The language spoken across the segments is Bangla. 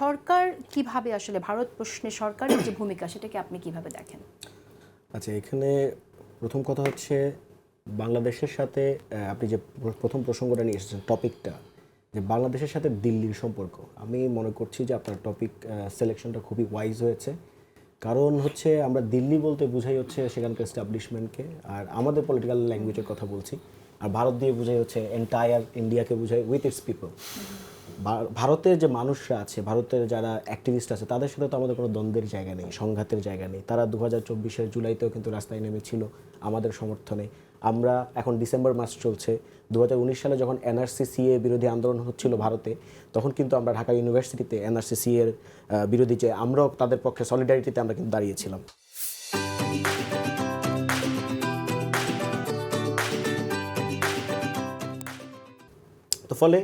সরকার কিভাবে আসলে ভারত প্রশ্নে সরকারের যে ভূমিকা সেটাকে আপনি কিভাবে দেখেন? আচ্ছা, এখানে প্রথম কথা হচ্ছে বাংলাদেশের সাথে আপনি যে প্রথম প্রসঙ্গটা নিয়ে এসেছেন, টপিকটা যে বাংলাদেশের সাথে দিল্লির সম্পর্ক, আমি মনে করছি যে আপনার টপিক সিলেকশনটা খুবই ওয়াইজ হয়েছে। কারণ হচ্ছে আমরা দিল্লি বলতে বুঝাই হচ্ছে সেখানকার এস্টাবলিশমেন্টকে, আর আমাদের পলিটিক্যাল ল্যাঙ্গুয়েজের কথা বলছি। আর ভারত দিয়ে বুঝাই হচ্ছে এন্টায়ার ইন্ডিয়াকে বুঝাই উইথ ইটস পিপল। ভারতের যে মানুষরা আছে, ভারতের যারা অ্যাক্টিভিস্ট আছে, তাদের সাথে তো আমাদের কোনো দ্বন্দ্বের জায়গা নেই, সংঘাতের জায়গা নেই। তারা 2024-এর জুলাইতেও কিন্তু রাস্তায় নেমেছিল আমাদের সমর্থনে। আমরা এখন ডিসেম্বর মাস চলছে, 2019 সালে যখন এনআরসি সিএ বিরোধী আন্দোলন হচ্ছিল ভারতে, তখন কিন্তু আমরা ঢাকা ইউনিভার্সিটিতে এনআরসি সিএর বিরোধী যে আমরাও তাদের পক্ষে সলিডারিটিতে আমরা কিন্তু দাঁড়িয়েছিলাম। তো ফলে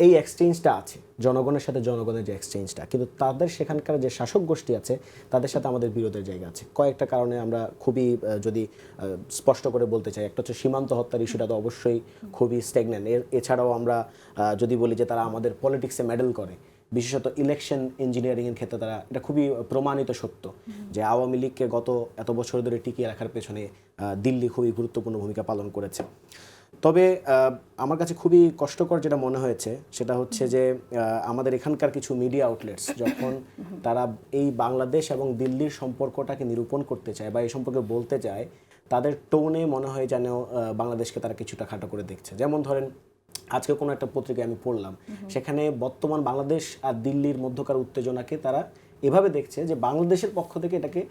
এই এক্সচেঞ্জটা আছে, জনগণের সাথে জনগণের যে এক্সচেঞ্জটা, কিন্তু তাদের সেখানকার যে শাসক গোষ্ঠী আছে তাদের সাথে আমাদের বিরোধের জায়গা আছে কয়েকটা কারণে। আমরা খুবই যদি স্পষ্ট করে বলতে চাই, একটা হচ্ছে সীমান্ত হত্যার ইস্যুটা তো অবশ্যই খুবই স্ট্যাগন্যান্ট। এছাড়াও আমরা যদি বলি যে তারা আমাদের পলিটিক্সে মেডেল করে, বিশেষত ইলেকশন ইঞ্জিনিয়ারিংয়ের ক্ষেত্রে তারা, এটা খুবই প্রমাণিত সত্য যে আওয়ামী লীগকে গত এত বছর ধরে টিকিয়ে রাখার পেছনে দিল্লি খুবই গুরুত্বপূর্ণ ভূমিকা পালন করেছে। তবে আমার কাছে খুবই কষ্টকর যেটা মনে হয়েছে সেটা হচ্ছে যে আমাদের এখানকার কিছু মিডিয়া আউটলেটস যখন তারা এই বাংলাদেশ এবং দিল্লির সম্পর্কটাকে নিরূপণ করতে চায় বা এই সম্পর্কে বলতে চায়, তাদের টোনে মনে হয় যেন বাংলাদেশকে তারা কিছুটা খাটো করে দেখছে। যেমন ধরেন, আজকে কোনো একটা পত্রিকায় আমি পড়লাম, সেখানে বর্তমান বাংলাদেশ আর দিল্লির মধ্যকার উত্তেজনাকে তারা এভাবে দেখছে যে বাংলাদেশের পক্ষ থেকে এটাকে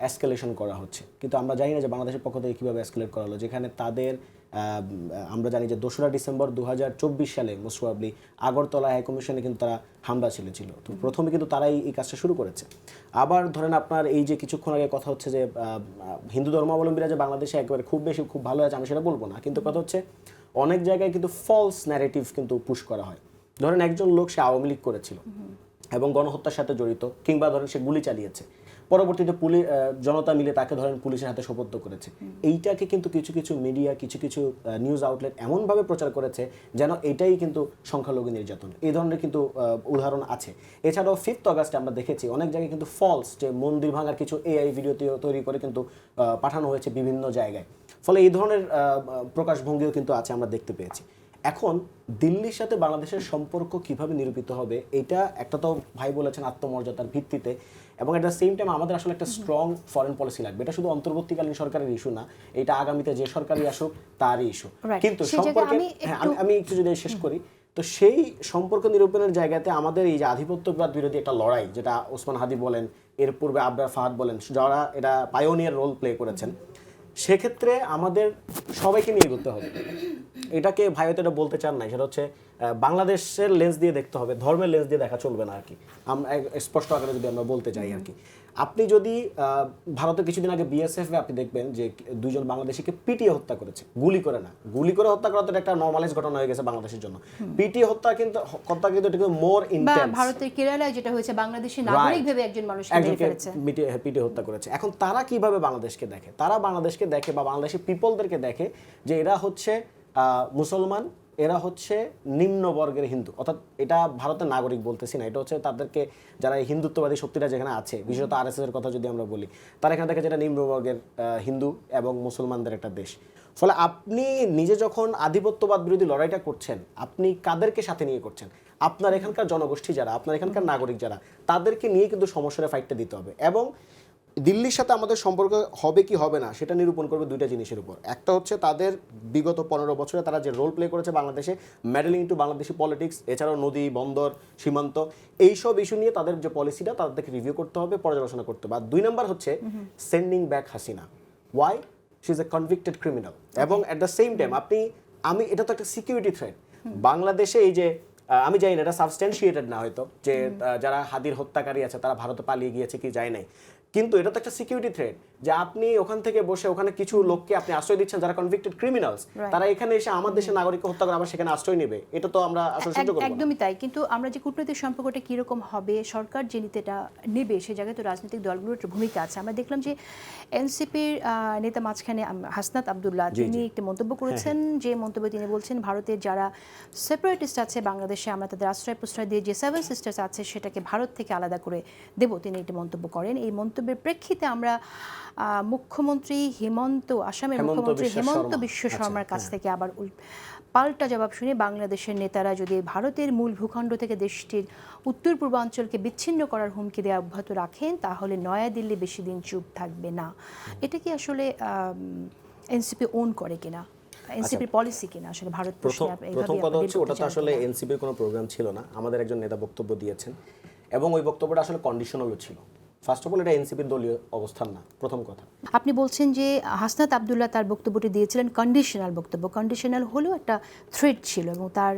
এসকেলেশন করা হচ্ছে। কিন্তু আমরা জানি না যে বাংলাদেশের পক্ষ থেকে কীভাবে এসকেলেট করা হলো, যেখানে তাদের আমরা জানি যে 2রা ডিসেম্বর 2024 সালে মোস্ট প্রবাবলি আগরতলা হাইকমিশনে কিন্তু তারা হামলা ছিল। তো প্রথমে কিন্তু তারাই এই কাজটা শুরু করেছে। আবার ধরেন আপনার এই যে কিছুক্ষণ আগে কথা হচ্ছে যে হিন্দু ধর্মাবলম্বীরা যে বাংলাদেশে একেবারে খুব ভালো আছে, আমি সেটা বলবো না, কিন্তু কথা হচ্ছে অনেক জায়গায় কিন্তু ফলস ন্যারেটিভ কিন্তু পুশ করা হয়। ধরেন একজন লোক সে আওয়ামী লীগ করেছিল এবং গণহত্যার সাথে জড়িত, কিংবা ধরেন সে গুলি চালিয়েছে, পরবর্তীতে জনতা মিলে তাকে ধরেন পুলিশের হাতে সোপর্দ করেছে। এইটাকে কিন্তু কিছু মিডিয়া, কিছু নিউজ আউটলেট এমনভাবে প্রচার করেছে যেন এটাই কিন্তু সংখ্যালঘু নির্যাতন। এই ধরনের কিন্তু উদাহরণ আছে। এছাড়াও 5th অগাস্টে আমরা দেখেছি অনেক জায়গায় কিন্তু ফলস যে মন্দির ভাঙার কিছু এআই ভিডিও তৈরি করে কিন্তু পাঠানো হয়েছে বিভিন্ন জায়গায়। ফলে এই ধরনের প্রকাশভঙ্গিও কিন্তু আছে, আমরা দেখতে পেয়েছি। এখন দিল্লির সাথে বাংলাদেশের সম্পর্ক কিভাবে নিরূপিত হবে, এটা একটা তো ভাই বলেছেন আত্মমর্যাদার ভিত্তিতে, এবং এট দ্য সেম টাইম আমাদের আসলে একটা স্ট্রং ফরেন পলিসি লাগবে। এটা শুধু অন্তর্বর্তীকালীন সরকারের ইস্যু না, এটা আগামীতে যে সরকারই আসুক তারই ইস্যু। কিন্তু সম্পর্কে আমি একটু যদি শেষ করি, তো সেই সম্পর্ক নিরূপণের জায়গাতে আমাদের এই যে আধিপত্যবাদ বিরোধী একটা লড়াই, যেটা ওসমান হাদি বলেন, এর পূর্বে আবরার ফাহাদ বলেন, যারা এটা পায়োনিয়ার রোল প্লে করেছেন, সেক্ষেত্রে আমাদের সবাইকে নিয়ে এগোতে হবে। এটাকে ভাইও এটা বলতে চান নাই, সেটা হচ্ছে বাংলাদেশের লেন্স দিয়ে দেখতে হবে, ধর্মের লেন্স দিয়ে দেখা চলবে না আর কি। আমরা স্পষ্ট আকারে যদি আমরা বলতে চাই আর কি, আপনি যদি ভারতের কিছুদিন আগে বিএসএফ আপনি দেখবেন যে 2জন বাংলাদেশিকে পিটিয়ে হত্যা করেছে, গুলি করে না। গুলি করে হত্যা করা তো একটা নরমালাইজ ঘটনা হয়ে গেছে বাংলাদেশের জন্য। পিটিয়ে হত্যা কিন্তু এটা মোর ইন্টেন্স। ভারতের কেরালায় যেটা হয়েছে, বাংলাদেশি নাগরিক ভেবে একজন মানুষকে মেরে ফেলেছে, পিটিয়ে হত্যা করেছে। এখন তারা কিভাবে বাংলাদেশকে দেখে? তারা বাংলাদেশকে দেখে বা বাংলাদেশি পিপলদেরকে দেখে যে এরা হচ্ছে মুসলমান, এরা হচ্ছে নিম্ন বর্গের হিন্দু। অর্থাৎ এটা ভারতের নাগরিক বলতেছি না, এটা হচ্ছে তাদেরকে যারা হিন্দুত্ববাদী শক্তিরা যেখানে আছে, বিশেষত আরএসএস এর কথা যদি আমরা বলি, তারা এখানে দেখে যেটা নিম্ন বর্গের হিন্দু এবং মুসলমানদের একটা দেশ। ফলে আপনি নিজে যখন আধিপত্যবাদ বিরোধী লড়াইটা করছেন, আপনি কাদেরকে সাথে নিয়ে করছেন? আপনার এখানকার জনগোষ্ঠী যারা, আপনার এখানকার নাগরিক যারা, তাদেরকে নিয়ে কিন্তু সমস্যার ফাইটটা দিতে হবে। এবং দিল্লির সাথে আমাদের সম্পর্ক হবে কি হবে না সেটা নিরূপণ করবে 2টা জিনিসের উপর। একটা হচ্ছে তাদের বিগত 15 বছরে তারা যে রোল প্লে করেছে বাংলাদেশে, মেডেলিং টু বাংলাদেশি পলিটিক্স, এছাড়াও নদী, বন্দর, সীমান্ত, এইসব ইস্যু নিয়ে তাদের যে পলিসিটা তাদেরকে রিভিউ করতে হবে, পর্যালোচনা করতে হবে। আর 2 নম্বর হচ্ছে sending back Hasina. Why? She is a convicted criminal. এবং অ্যাট দ্য সেম টাইম আমি এটা তো একটা সিকিউরিটি থ্রেট বাংলাদেশে। এই যে আমি জানি না এটা সাবস্ট্যান্সিয়েটেড না হয়তো, যে যারা হাদির হত্যাকারী আছে তারা ভারতে পালিয়ে গিয়েছে কি যায় নাই, কিন্তু এটা তো একটা সিকিউরিটি থ্রেট যে আপনি ওখান থেকে বসে ওখানে কিছু লোককে আপনি আশ্রয় দিচ্ছেন যারা কনভিক্টেড ক্রিমিনালস, তারা এখানে এসে আমার দেশের নাগরিককে হত্যা করে আবার সেখানে আশ্রয় নেবে, এটা তো আমরা আসলে সহ্য করব না। একদমই তাই। কিন্তু আমরা যে কূটনৈতিক সম্পর্কটা কীরকম হবে, সরকার যে নীতিটা নেবে, সে জায়গায় তো রাজনৈতিক দলগুলোর একটা ভূমিকা আছে। আমরা দেখলাম যে এনসিপির নেতা মাঝখানে হাসনাত আব্দুল্লাহ, তিনি একটি মন্তব্য করেছেন, যে মন্তব্যে তিনি বলছেন ভারতের যারা সেপারেটিস্ট আছে বাংলাদেশে, আমরা তাদের আশ্রয় প্রশ্রয় দিয়ে যে সেভেন সিস্টার্স আছে সেটাকে ভারত থেকে আলাদা করে দেব, তিনি একটি মন্তব্য করেন। এই মন্তব্যের প্রেক্ষিতে আমরা মুখ্যমন্ত্রী আসামের মুখ্যমন্ত্রী হেমন্ত বিশ্ব শর্মার কাছ থেকে আবার পাল্টা জবাব শুনে বাংলাদেশের নেতারা যদি ভারতের মূল ভূখণ্ড থেকে দেশটির উত্তর পূর্বাঞ্চলকে বিচ্ছিন্ন করার হুমকি দেওয়া অব্যাহত রাখেন, তাহলে নয়াদিল্লি বেশি দিন চুপ থাকবে না। এটা কি আসলে এনসিপি ওন করে কিনা, এনসিপির পলিসি কিনা আসলে ভারত? প্রথম কথা হচ্ছে ওটা তো আসলে এনসিপির কোনো প্রোগ্রাম ছিল না, আমাদের একজন নেতা বক্তব্য দিয়েছেন এবং ওই বক্তব্যটা আসলে কন্ডিশনালও ছিল। ফার্স্ট অফ অল এটা এনসিপির দলীয় অবস্থান না, প্রথম কথা। আপনি বলছেন যে হাসনাত আব্দুল্লাহ তার বক্তব্যটি দিয়েছিলেন কন্ডিশনাল বক্তব্য, কন্ডিশনাল হলেও একটা থ্রেট ছিল এবং তার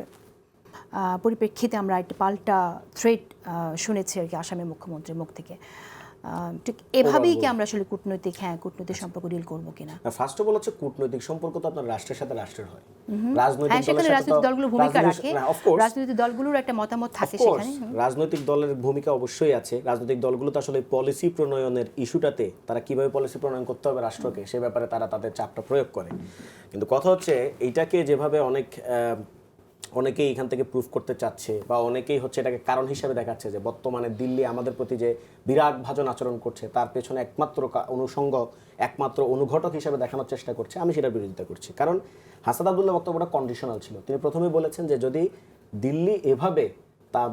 পরিপ্রেক্ষিতে আমরা একটা পাল্টা থ্রেট শুনেছি আর কি আসামের মুখ্যমন্ত্রীর মুখ থেকে। ঠিক এভাবেই কি আমরা আসলে কূটনৈতিক সম্পর্ক ডিল করবো কিনা? ফার্স্ট অফ অল হচ্ছে কূটনৈতিক সম্পর্ক তো আপনার রাষ্ট্রের সাথে রাষ্ট্রের হয়, রাজনৈতিক দলগুলোর ভূমিকা রাখে, রাজনৈতিক দলগুলোর একটা মতামত থাকে সেখানে। রাজনৈতিক দলের ভূমিকা অবশ্যই আছে। রাজনৈতিক দলগুলো তো আসলে পলিসি প্রণয়নের ইস্যুটাতে তারা কিভাবে পলিসি প্রণয়ন করতে হবে রাষ্ট্রকে, সে ব্যাপারে তারা তাদের চাপটা প্রয়োগ করে। কিন্তু কথা হচ্ছে এইটাকে যেভাবে অনেকেই এখান থেকে প্রুফ করতে চাচ্ছে বা অনেকেই হচ্ছে এটাকে কারণ হিসেবে দেখাচ্ছে যে বর্তমানে দিল্লি আমাদের প্রতি যে বিরাট ভাজন আচরণ করছে তার পেছনে একমাত্র অনুঘটক হিসেবে দেখানোর চেষ্টা করছে, আমি সেটার বিরোধিতা করছি। কারণ হাসান আব্দুল্লাহ বক্তব্যটা কন্ডিশনাল ছিল। তিনি প্রথমেই বলেছেন যে যদি দিল্লি এভাবে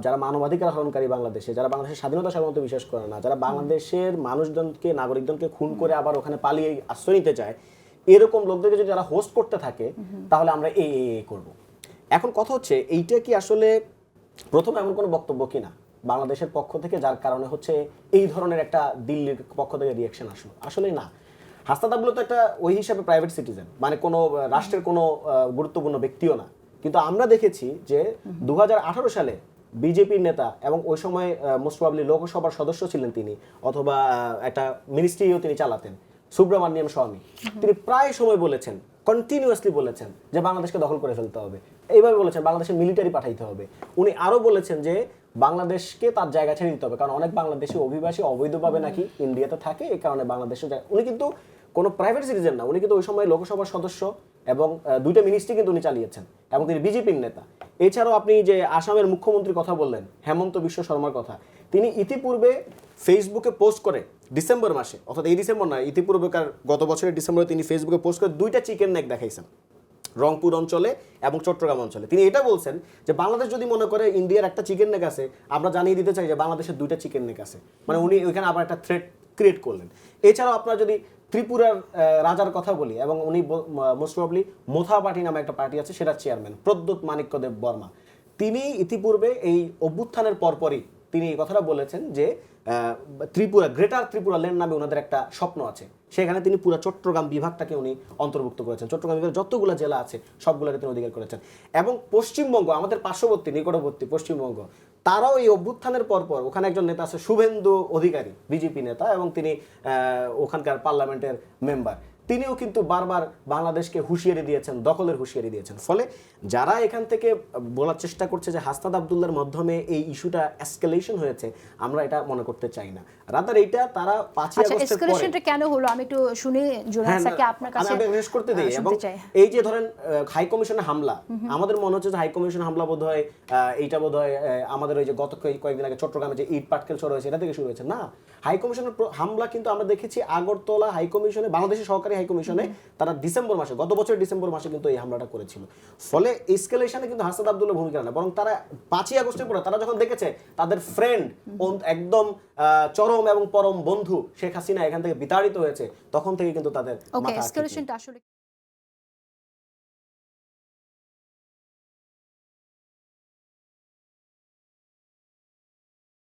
যারা মানবাধিকার হরণকারী বাংলাদেশে, যারা বাংলাদেশের স্বাধীনতা সাধারণত বিশ্বাস করে না, যারা বাংলাদেশের নাগরিকজনকে খুন করে আবার ওখানে পালিয়ে আশ্রয় নিতে চায়, এরকম লোকদেরকে যদি যারা হোস্ট করতে থাকে তাহলে আমরা এই করব। এখন কথা হচ্ছে এইটা কি আসলে প্রথম এমন কোনো বক্তব্য কিনা বাংলাদেশের পক্ষ থেকে যার কারণে হচ্ছে এই ধরনের একটা দিল্লির পক্ষ থেকে রিয়াকশন আসলো? আসলে না। হাসনাত আব্দুল্লাহ তো একটা ওই হিসাবে প্রাইভেট সিটিজেন, মানে কোনো রাষ্ট্রের কোনো গুরুত্বপূর্ণ ব্যক্তিও না। কিন্তু আমরা দেখেছি যে 2018 সালে বিজেপির নেতা এবং ওই সময় মোস্ট প্রবাবলি লোকসভার সদস্য ছিলেন তিনি, অথবা একটা মিনিস্ট্রিও তিনি চালাতেন, সুব্রমণ্যম স্বামী, তিনি প্রায় সময় বলেছেন, কন্টিনিউয়াসলি বলেছেন যে বাংলাদেশকে দখল করে ফেলতে হবে, এইভাবে বলেছেন বাংলাদেশে মিলিটারি পাঠাইতে হবে। উনি আরো বলেছেন যে বাংলাদেশকে তার জায়গা ছেড়ে দিতে হবে, কারণ অনেক বাংলাদেশি অভিবাসী অবৈধভাবে নাকি ইন্ডিয়াতে থাকে, এই কারণে বাংলাদেশে উনি কিন্তু কোনো প্রাইভেট সিটিজেন না, উনি কিন্তু ওই সময় লোকসভার সদস্য এবং 2টা মিনিস্ট্রি কিন্তু উনি চালিয়েছেন এবং তিনি বিজেপির নেতা। এছাড়াও আপনি যে আসামের মুখ্যমন্ত্রীর কথা বললেন হেমন্ত বিশ্ব শর্মার কথা, তিনি ইতিপূর্বে ফেসবুকে পোস্ট করে ডিসেম্বর মাসে, অর্থাৎ এই ডিসেম্বর না, ইতিপূর্বেকার গত বছরের ডিসেম্বরে তিনি ফেসবুকে পোস্ট করে 2টা চিকেন নেক দেখাইছেন রংপুর অঞ্চলে এবং চট্টগ্রাম অঞ্চলে। তিনি এটা বলছেন যে বাংলাদেশ যদি মনে করে ইন্ডিয়ার একটা চিকেন নেক আছে, আমরা জানিয়ে দিতে চাই যে বাংলাদেশের 2টা চিকেন নেক আছে, মানে উনি ওইখানে আবার একটা থ্রেট ক্রিয়েট করলেন। এছাড়াও আপনার যদি ত্রিপুরার রাজার কথা বলি, এবং উনি মোস্ট প্রবাবলি মোথা পার্টি নামে একটা পার্টি আছে, সেটার চেয়ারম্যান প্রদ্যোৎ মাণিক্যদেব বর্মা, তিনি ইতিপূর্বে এই অভ্যুত্থানের পরপরই তিনি এই কথাটা বলেছেন যে গ্রেটার ত্রিপুরা ল্যান্ড নামে ওনাদের একটা স্বপ্ন আছে, সেখানে তিনি পুরো চট্টগ্রাম বিভাগটাকে উনি অন্তর্ভুক্ত করেছেন। চট্টগ্রাম বিভাগের যতগুলো জেলা আছে সবগুলোকে তিনি অধিকার করেছেন। এবং পশ্চিমবঙ্গ, আমাদের পার্শ্ববর্তী নিকটবর্তী পশ্চিমবঙ্গ, তারাও এই অভ্যুত্থানের পরপর ওখানে একজন নেতা আছে শুভেন্দু অধিকারী, বিজেপি নেতা, এবং তিনি ওখানকার পার্লামেন্টের মেম্বার, তিনিও কিন্তু বারবার বাংলাদেশকে হুঁশিয়ারি দিয়েছেন, দখলের হুঁশিয়ারি দিয়েছেন। ফলে যারা এখান থেকে বলার চেষ্টা করছে যে হাসনাত আব্দুল্লাহর মাধ্যমে এই ইস্যুটা এসকেলেশন হয়েছে, আমরা এটা মনে করতে চাই না। রাদার এইটা তারা 5 আগস্টের পরে এসকেলেশনটা কেন হলো আমি একটু শুনে জোনাল স্যারকে আপনার কাছে আমি রেশ করতে দেই। এবং এই যে ধরেন হাই কমিশনের হামলা, আমাদের মনে হচ্ছে যে হাই কমিশনের হামলা বোধহয় এইটা বোধহয় আমাদের ওই যে গত কয়েকদিন আগে চট্টগ্রামে যে ইট পাটকেল ছোড়া হয়েছে এটা থেকে শুরু হয়েছে না। হাই কমিশনের হামলা কিন্তু আমরা দেখেছি আগরতলা হাই কমিশনে, বাংলাদেশের সরকারি হাই কমিশনে তারা ডিসেম্বর মাসে, গত বছর ডিসেম্বর মাসে কিন্তু এই হামলাটা করেছিল। ফলে এসকেলেশনে কিন্তু হাসনাত আব্দুল্লাহ ভূমিকা না, বরং তারা 5 আগস্টের পরে তারা যখন দেখেছে তাদের ফ্রেন্ড একদম চরম এবং পরম বন্ধু শেখ হাসিনা এখান থেকে বিতাড়িত হয়েছে, তখন থেকে কিন্তু তাদের মাথা